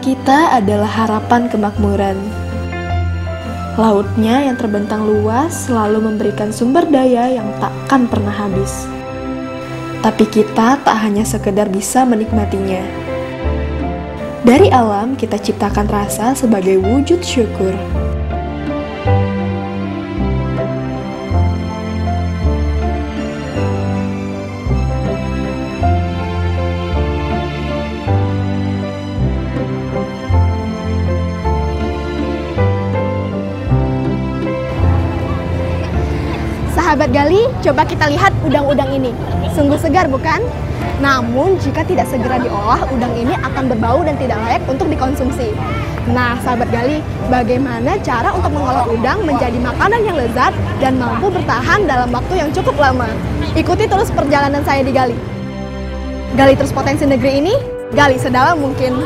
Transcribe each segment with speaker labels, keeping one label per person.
Speaker 1: kita adalah harapan kemakmuran. Lautnya yang terbentang luas selalu memberikan sumber daya yang takkan pernah habis. Tapi kita tak hanya sekedar bisa menikmatinya. Dari alam kita ciptakan rasa sebagai wujud syukur.
Speaker 2: Sahabat Gali, coba kita lihat udang-udang ini. Sungguh segar, bukan? Namun, jika tidak segera diolah, udang ini akan berbau dan tidak layak untuk dikonsumsi. Nah, sahabat Gali, bagaimana cara untuk mengolah udang menjadi makanan yang lezat dan mampu bertahan dalam waktu yang cukup lama? Ikuti terus perjalanan saya di Gali. Gali terus potensi negeri ini, gali sedalam mungkin.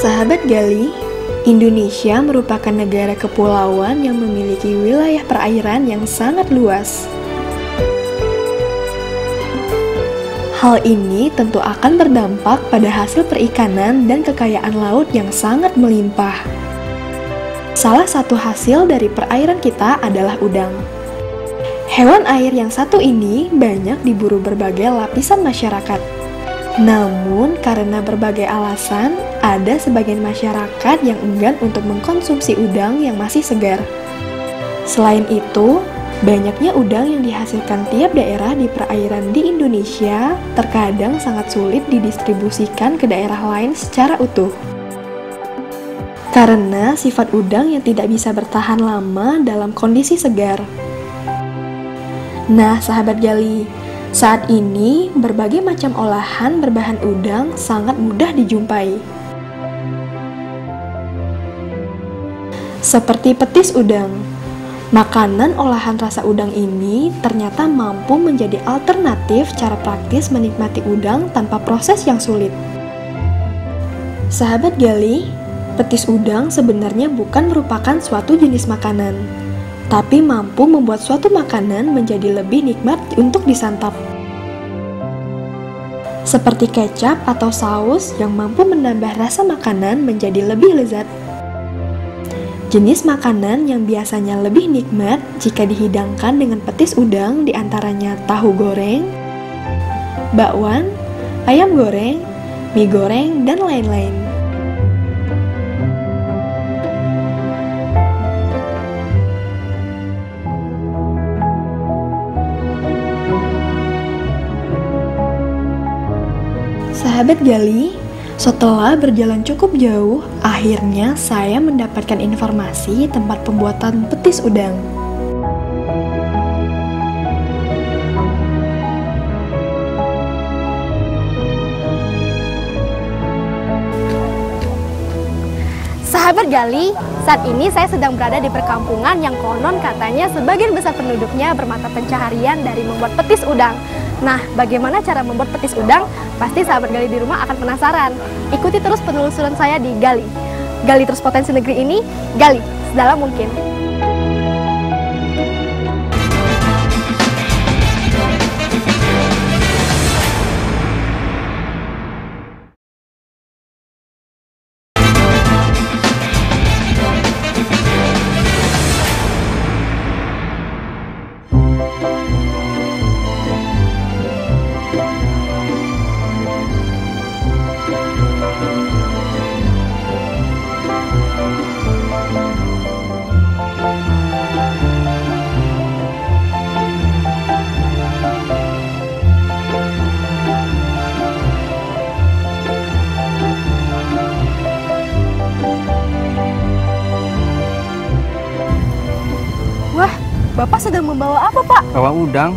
Speaker 1: Sahabat Gali, Indonesia merupakan negara kepulauan yang memiliki wilayah perairan yang sangat luas. Hal ini tentu akan berdampak pada hasil perikanan dan kekayaan laut yang sangat melimpah. Salah satu hasil dari perairan kita adalah udang. Hewan air yang satu ini banyak diburu berbagai lapisan masyarakat. Namun, karena berbagai alasan, ada sebagian masyarakat yang enggan untuk mengkonsumsi udang yang masih segar. Selain itu, banyaknya udang yang dihasilkan tiap daerah di perairan di Indonesia terkadang sangat sulit didistribusikan ke daerah lain secara utuh. Karena sifat udang yang tidak bisa bertahan lama dalam kondisi segar. Nah, sahabat Gali, saat ini berbagai macam olahan berbahan udang sangat mudah dijumpai. Seperti petis udang. Makanan olahan rasa udang ini ternyata mampu menjadi alternatif cara praktis menikmati udang tanpa proses yang sulit. Sahabat Gali, petis udang sebenarnya bukan merupakan suatu jenis makanan, tapi mampu membuat suatu makanan menjadi lebih nikmat untuk disantap. Seperti kecap atau saus yang mampu menambah rasa makanan menjadi lebih lezat. Jenis makanan yang biasanya lebih nikmat jika dihidangkan dengan petis udang diantaranya tahu goreng, bakwan, ayam goreng, mie goreng, dan lain-lain. Sahabat Gali, setelah berjalan cukup jauh, akhirnya saya mendapatkan informasi tempat pembuatan petis udang.
Speaker 2: Sahabat Gali, saat ini saya sedang berada di perkampungan yang konon katanya sebagian besar penduduknya bermata pencaharian dari membuat petis udang. Nah, bagaimana cara membuat petis udang? Pasti sahabat Gali di rumah akan penasaran. Ikuti terus penelusuran saya di Gali. Gali terus potensi negeri ini, gali sedalam mungkin.
Speaker 3: Bapak sedang membawa apa, Pak?
Speaker 4: Bawa udang.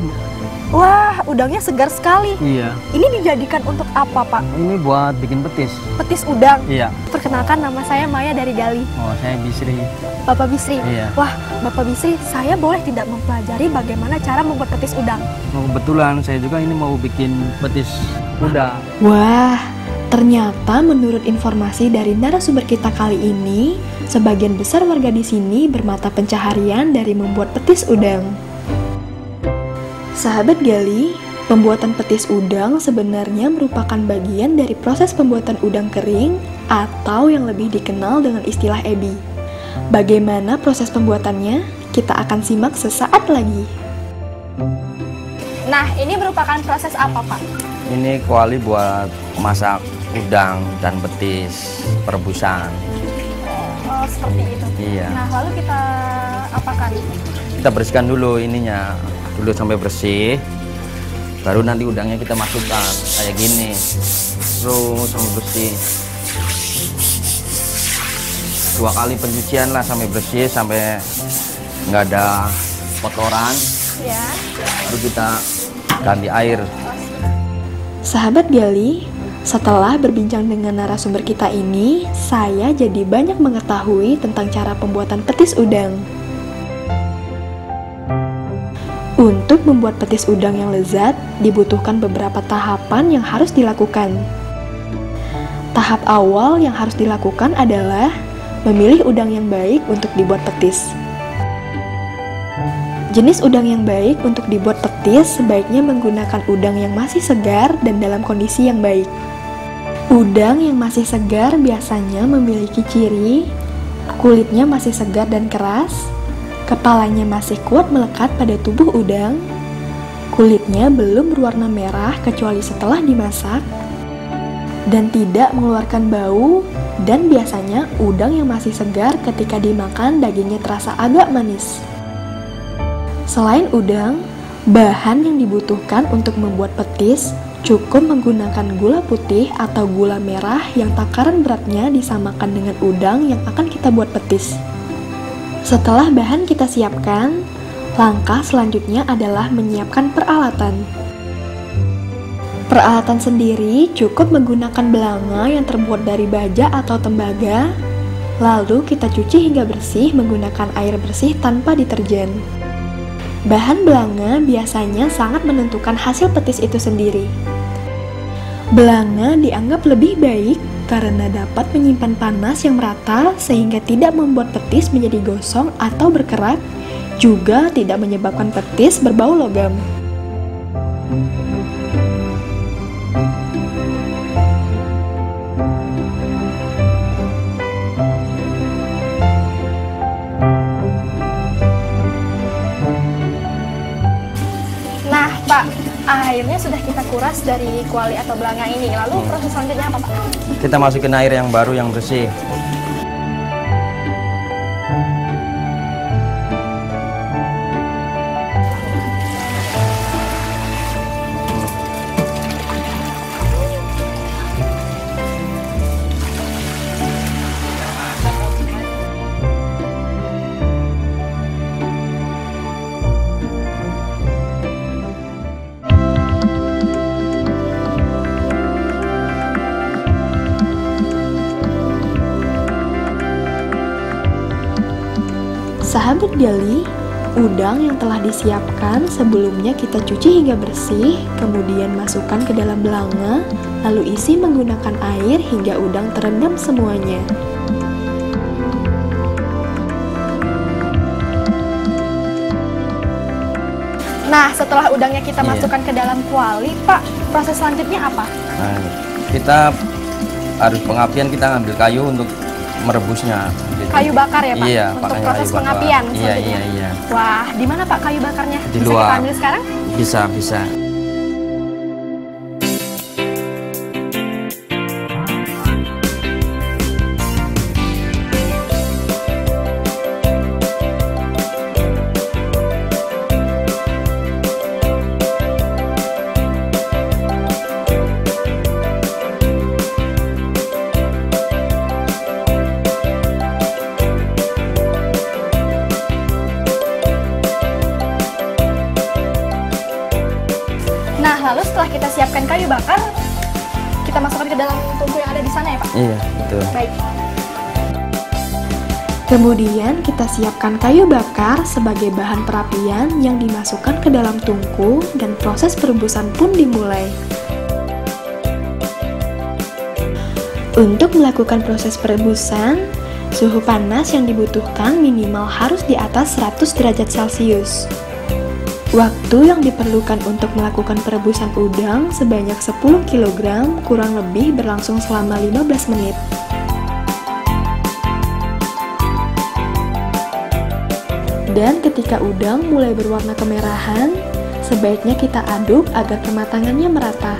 Speaker 2: Wah, udangnya segar sekali.
Speaker 3: Iya.
Speaker 2: Ini dijadikan untuk apa, Pak?
Speaker 3: Ini buat bikin petis.
Speaker 2: Petis udang.
Speaker 3: Iya.
Speaker 2: Perkenalkan, nama saya Maya dari Gali.
Speaker 3: Oh, saya Bisri.
Speaker 2: Bapak Bisri.
Speaker 3: Iya.
Speaker 2: Wah, Bapak Bisri, saya boleh tidak mempelajari bagaimana cara membuat petis udang?
Speaker 3: Oh, kebetulan saya juga ini mau bikin petis udang.
Speaker 1: Wah, ternyata menurut informasi dari narasumber kita kali ini, sebagian besar warga di sini bermata pencaharian dari membuat petis udang. Sahabat Gali, pembuatan petis udang sebenarnya merupakan bagian dari proses pembuatan udang kering atau yang lebih dikenal dengan istilah ebi. Bagaimana proses pembuatannya? Kita akan simak sesaat lagi.
Speaker 2: Nah, ini merupakan proses apa, Pak?
Speaker 4: Ini kuali buat masak udang dan petis perebusan.
Speaker 2: Oh, seperti itu.
Speaker 4: Iya.
Speaker 2: Nah, lalu kita apakan?
Speaker 4: Kita bersihkan dulu ininya dulu sampai bersih. Baru nanti udangnya kita masukkan kayak gini. Terus sampai bersih. 2 kali pencucian lah sampai bersih, sampai nggak ada kotoran.
Speaker 2: Ya.
Speaker 4: Baru kita ganti air.
Speaker 1: Sahabat Gali, setelah berbincang dengan narasumber kita ini, saya jadi banyak mengetahui tentang cara pembuatan petis udang. Untuk membuat petis udang yang lezat, dibutuhkan beberapa tahapan yang harus dilakukan. Tahap awal yang harus dilakukan adalah memilih udang yang baik untuk dibuat petis. Jenis udang yang baik untuk dibuat petis sebaiknya menggunakan udang yang masih segar dan dalam kondisi yang baik. Udang yang masih segar biasanya memiliki ciri kulitnya masih segar dan keras, kepalanya masih kuat melekat pada tubuh udang, kulitnya belum berwarna merah kecuali setelah dimasak, dan tidak mengeluarkan bau, dan biasanya udang yang masih segar ketika dimakan dagingnya terasa agak manis. Selain udang, bahan yang dibutuhkan untuk membuat petis cukup menggunakan gula putih atau gula merah yang takaran beratnya disamakan dengan udang yang akan kita buat petis. Setelah bahan kita siapkan, langkah selanjutnya adalah menyiapkan peralatan. Peralatan sendiri cukup menggunakan belanga yang terbuat dari baja atau tembaga, lalu kita cuci hingga bersih menggunakan air bersih tanpa deterjen. Bahan belanga biasanya sangat menentukan hasil petis itu sendiri. Belanga dianggap lebih baik karena dapat menyimpan panas yang merata sehingga tidak membuat petis menjadi gosong atau berkerak, juga tidak menyebabkan petis berbau logam.
Speaker 2: Nah, Pak, airnya sudah kita kuras dari kuali atau belanga ini. Lalu proses selanjutnya apa, Pak?
Speaker 4: Kita masukin air yang baru yang bersih.
Speaker 1: Sahabat Gali, udang yang telah disiapkan sebelumnya kita cuci hingga bersih, kemudian masukkan ke dalam belanga, lalu isi menggunakan air hingga udang terendam semuanya.
Speaker 2: Nah, setelah udangnya kita
Speaker 4: Iya.
Speaker 2: masukkan ke dalam kuali, Pak, proses selanjutnya apa?
Speaker 4: Nah, kita harus pengapian, kita ngambil kayu untuk merebusnya. Gitu.
Speaker 2: Kayu bakar ya, Pak?
Speaker 4: Iya,
Speaker 2: untuk
Speaker 4: pakainya
Speaker 2: proses
Speaker 4: kayu bakar.
Speaker 2: pengapian
Speaker 4: Iya,
Speaker 2: selanjutnya.
Speaker 4: iya.
Speaker 2: Wah, di mana Pak kayu bakarnya?
Speaker 4: Di
Speaker 2: Bisa
Speaker 4: luar.
Speaker 2: kita ambil sekarang?
Speaker 4: Bisa.
Speaker 2: setelah kita siapkan kayu bakar, kita masukkan ke dalam tungku yang ada di sana ya Pak?
Speaker 4: Iya, betul.
Speaker 2: Baik.
Speaker 1: Kemudian kita siapkan kayu bakar sebagai bahan perapian yang dimasukkan ke dalam tungku dan proses perebusan pun dimulai. Untuk melakukan proses perebusan, suhu panas yang dibutuhkan minimal harus di atas 100 derajat Celcius. Waktu yang diperlukan untuk melakukan perebusan udang sebanyak 10 kg kurang lebih berlangsung selama 15 menit. Dan ketika udang mulai berwarna kemerahan, sebaiknya kita aduk agar kematangannya merata.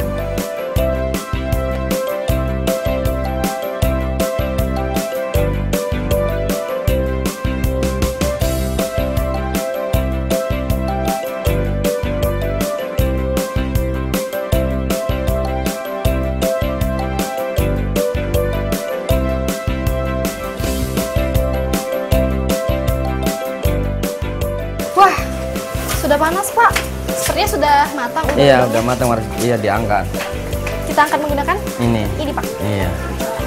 Speaker 2: Wah, sudah panas Pak. Sepertinya sudah matang.
Speaker 4: Iya, udah matang. Iya, diangkat.
Speaker 2: Kita akan menggunakan ini Pak.
Speaker 4: Iya,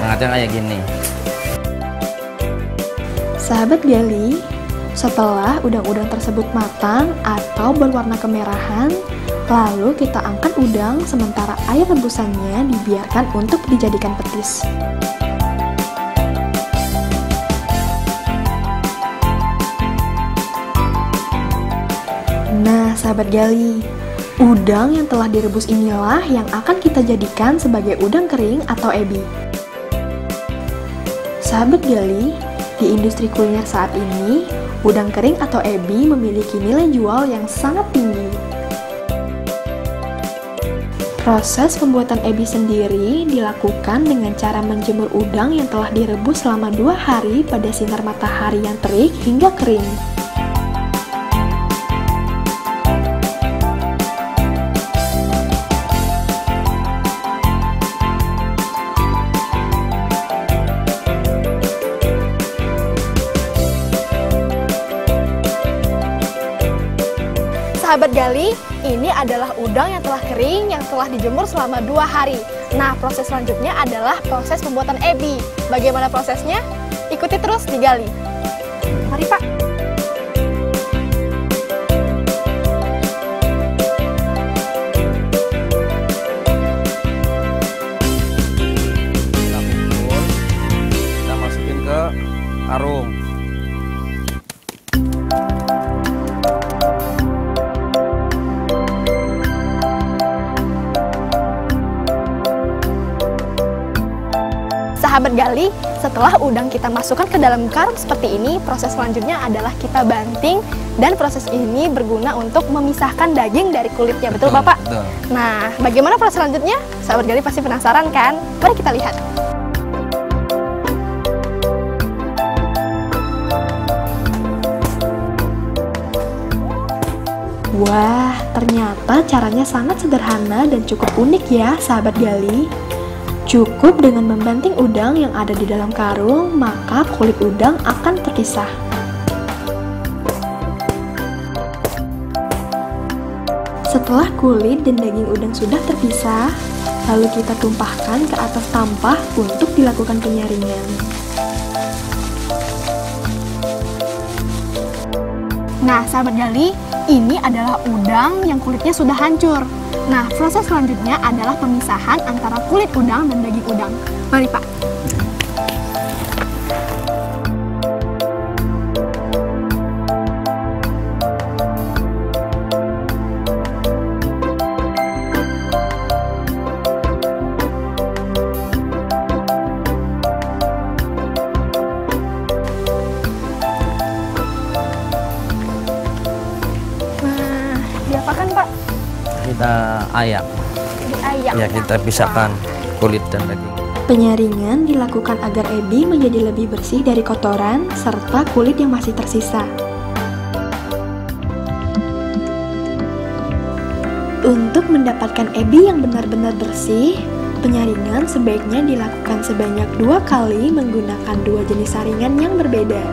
Speaker 4: angkatnya kayak gini.
Speaker 1: Sahabat gali, setelah udang-udang tersebut matang atau berwarna kemerahan, lalu kita angkat udang sementara air rebusannya dibiarkan untuk dijadikan petis. Nah, sahabat gali, udang yang telah direbus inilah yang akan kita jadikan sebagai udang kering atau ebi. Sahabat gali, di industri kuliner saat ini, udang kering atau ebi memiliki nilai jual yang sangat tinggi. Proses pembuatan ebi sendiri dilakukan dengan cara menjemur udang yang telah direbus selama 2 hari pada sinar matahari yang terik hingga kering.
Speaker 2: Sahabat gali, ini adalah udang yang telah kering yang telah dijemur selama 2 hari. Nah, proses selanjutnya adalah proses pembuatan ebi. Bagaimana prosesnya? Ikuti terus di gali. Mari Pak.
Speaker 4: Kita masukin ke karung.
Speaker 2: Sahabat gali, setelah udang kita masukkan ke dalam karung seperti ini, proses selanjutnya adalah kita banting, dan proses ini berguna untuk memisahkan daging dari kulitnya. Betul Bapak?
Speaker 4: Betul.
Speaker 2: Nah, bagaimana proses selanjutnya? Sahabat gali pasti penasaran kan? Mari kita lihat.
Speaker 1: Wah, ternyata caranya sangat sederhana dan cukup unik ya, sahabat gali. Cukup dengan membanting udang yang ada di dalam karung, maka kulit udang akan terpisah. Setelah kulit dan daging udang sudah terpisah, lalu kita tumpahkan ke atas tampah untuk dilakukan penyaringan.
Speaker 2: Nah, sahabat gali, ini adalah udang yang kulitnya sudah hancur. Nah, proses selanjutnya adalah pemisahan antara kulit udang dan daging udang. Mari Pak. Nah, diapakan Pak?
Speaker 4: Kita ayak.
Speaker 2: Diayak.
Speaker 4: Ya, kita pisahkan kulit dan daging.
Speaker 1: Penyaringan dilakukan agar ebi menjadi lebih bersih dari kotoran serta kulit yang masih tersisa. Untuk mendapatkan ebi yang benar-benar bersih, penyaringan sebaiknya dilakukan sebanyak 2 kali menggunakan 2 jenis saringan yang berbeda.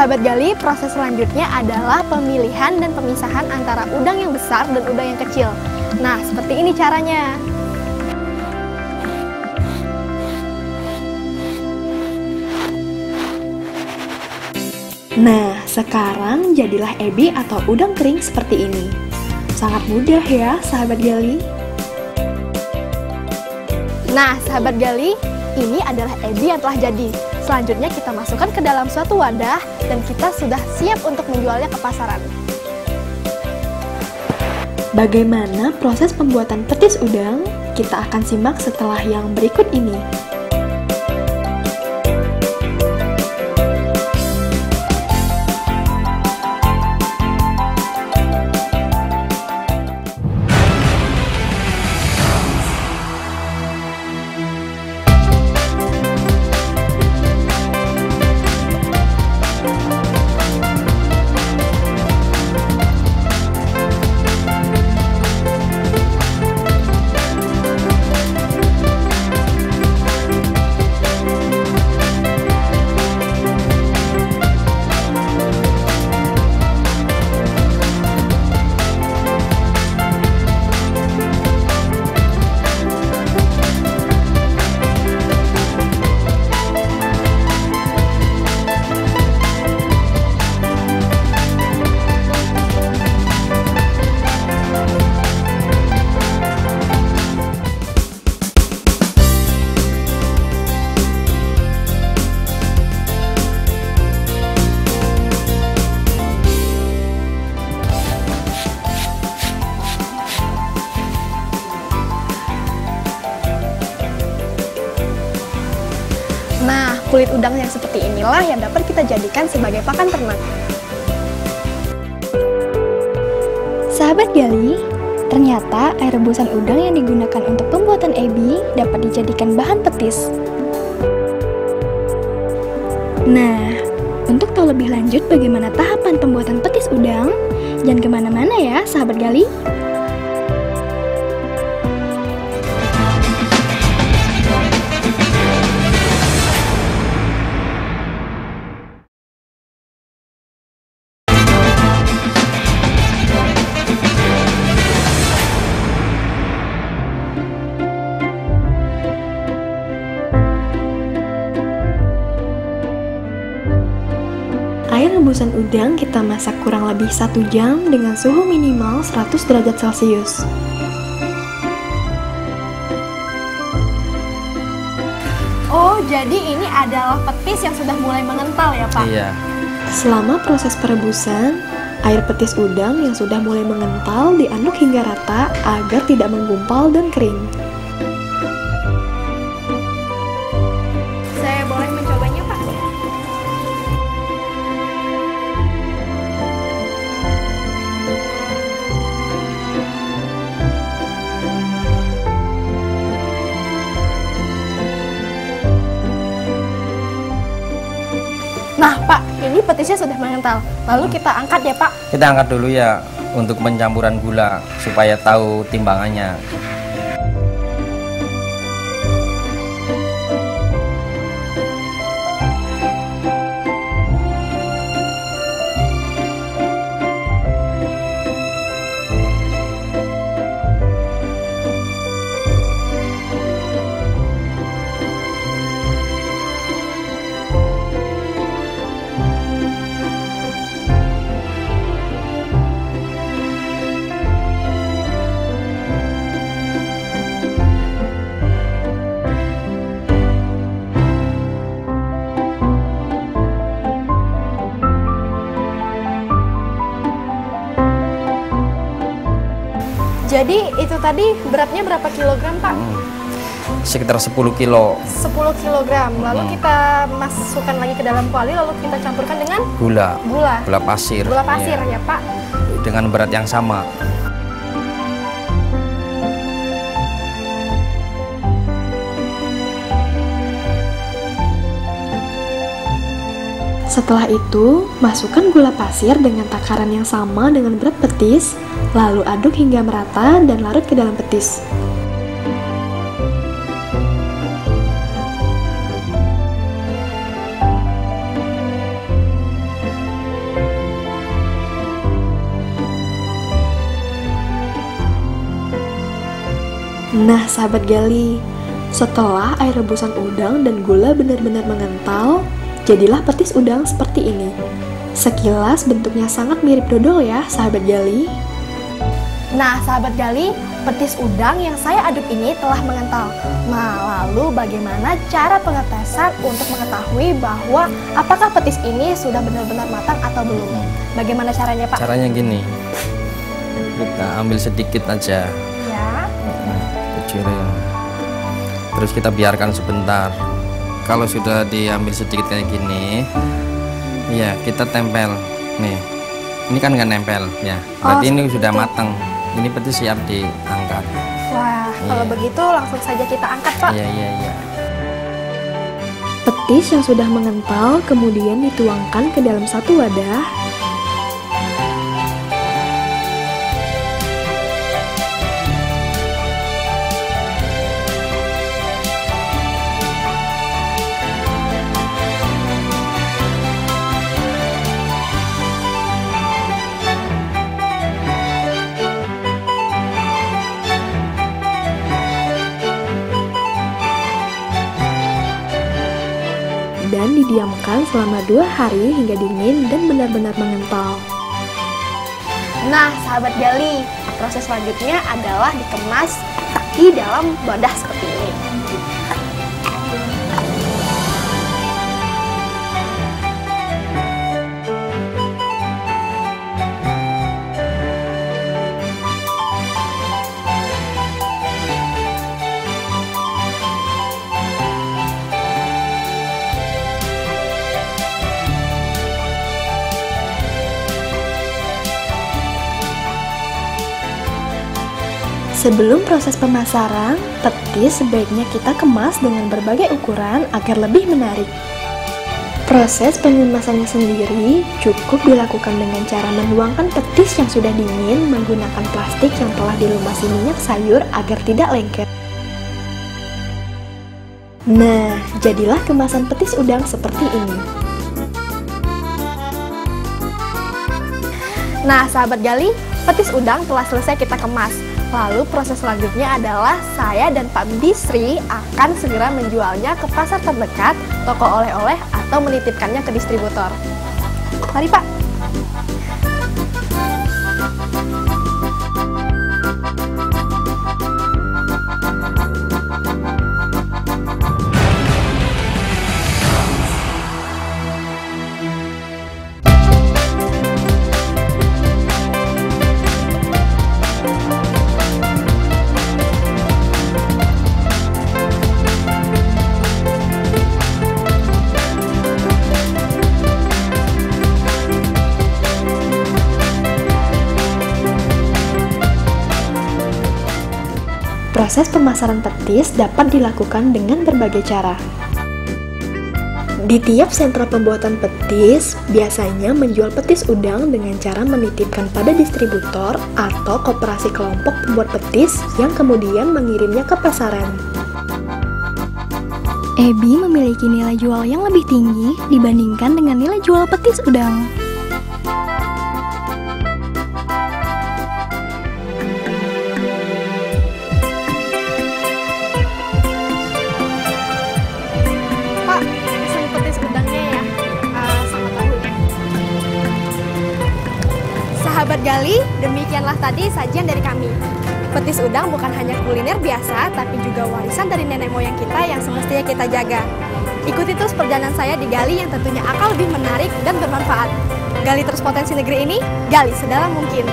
Speaker 2: sahabat gali, proses selanjutnya adalah pemilihan dan pemisahan antara udang yang besar dan udang yang kecil. Nah, seperti ini caranya.
Speaker 1: Nah, sekarang jadilah ebi atau udang kering seperti ini. Sangat mudah ya, sahabat gali.
Speaker 2: Nah, sahabat gali, ini adalah ebi yang telah jadi. Selanjutnya kita masukkan ke dalam suatu wadah dan kita sudah siap untuk menjualnya ke pasaran.
Speaker 1: Bagaimana proses pembuatan petis udang? Kita akan simak setelah yang berikut ini.
Speaker 2: Nah, kulit udang yang seperti inilah yang dapat kita jadikan sebagai pakan ternak.
Speaker 5: Sahabat gali, ternyata air rebusan udang yang digunakan untuk pembuatan ebi dapat dijadikan bahan petis. Nah, untuk tahu lebih lanjut bagaimana tahapan pembuatan petis udang, jangan kemana-mana ya sahabat gali.
Speaker 1: Air rebusan udang kita masak kurang lebih 1 jam dengan suhu minimal 100 derajat Celcius.
Speaker 2: Oh, jadi ini adalah petis yang sudah mulai mengental ya, Pak?
Speaker 4: Iya.
Speaker 1: Selama proses perebusan, air petis udang yang sudah mulai mengental diaduk hingga rata agar tidak menggumpal dan kering.
Speaker 2: Saya boleh mencobanya, Pak? Nah, Pak, ini petisnya sudah mengental. Lalu kita angkat ya, Pak.
Speaker 4: Kita angkat dulu ya untuk pencampuran gula supaya tahu timbangannya.
Speaker 2: Jadi itu tadi beratnya berapa kilogram, Pak?
Speaker 4: Sekitar 10 kilo
Speaker 2: 10 kilogram. Lalu kita masukkan lagi ke dalam kuali, lalu kita campurkan dengan
Speaker 4: gula
Speaker 2: gula
Speaker 4: pasir.
Speaker 2: Gula pasir
Speaker 4: Iya.
Speaker 2: ya, Pak.
Speaker 4: Dengan berat yang sama.
Speaker 1: Setelah itu, masukkan gula pasir dengan takaran yang sama dengan berat petis, lalu aduk hingga merata dan larut ke dalam petis. Nah, sahabat Gali, setelah air rebusan udang dan gula benar-benar mengental, jadilah petis udang seperti ini. Sekilas bentuknya sangat mirip dodol ya, sahabat Gali.
Speaker 2: Nah, sahabat Gali, petis udang yang saya aduk ini telah mengental. Nah, lalu bagaimana cara pengetesan untuk mengetahui bahwa apakah petis ini sudah benar-benar matang atau belum? Bagaimana caranya, Pak?
Speaker 4: Caranya gini, kita ambil sedikit aja,
Speaker 2: Ya.
Speaker 4: kecilin. Terus kita biarkan sebentar. Kalau sudah diambil sedikit kayak gini, ya kita tempel. Nih, ini kan nggak nempel ya. Berarti ini sudah matang. Ini petis siap diangkat.
Speaker 2: Wah, kalau begitu langsung saja kita angkat, Pak.
Speaker 4: Iya.
Speaker 1: Petis yang sudah mengental kemudian dituangkan ke dalam satu wadah. Dan didiamkan selama 2 hari hingga dingin dan benar-benar mengental.
Speaker 2: Nah, sahabat Gali, proses selanjutnya adalah dikemas di dalam wadah seperti ini.
Speaker 1: Sebelum proses pemasaran, petis sebaiknya kita kemas dengan berbagai ukuran agar lebih menarik. Proses pengemasannya sendiri cukup dilakukan dengan cara menuangkan petis yang sudah dingin menggunakan plastik yang telah dilumasi minyak sayur agar tidak lengket. Nah, jadilah kemasan petis udang seperti ini.
Speaker 2: Nah, sahabat Gali, petis udang telah selesai kita kemas. Lalu proses selanjutnya adalah saya dan Pak Bisri akan segera menjualnya ke pasar terdekat, toko oleh-oleh, atau menitipkannya ke distributor. Mari, Pak.
Speaker 1: Proses pemasaran petis dapat dilakukan dengan berbagai cara. Di tiap sentra pembuatan petis, biasanya menjual petis udang dengan cara menitipkan pada distributor atau koperasi kelompok pembuat petis yang kemudian mengirimnya ke pasaran.
Speaker 5: Ebi memiliki nilai jual yang lebih tinggi dibandingkan dengan nilai jual petis udang.
Speaker 2: Sahabat Gali, demikianlah tadi sajian dari kami. Petis udang bukan hanya kuliner biasa, tapi juga warisan dari nenek moyang kita yang semestinya kita jaga. Ikuti terus perjalanan saya di Gali yang tentunya akan lebih menarik dan bermanfaat. Gali terus potensi negeri ini, gali sedalam mungkin.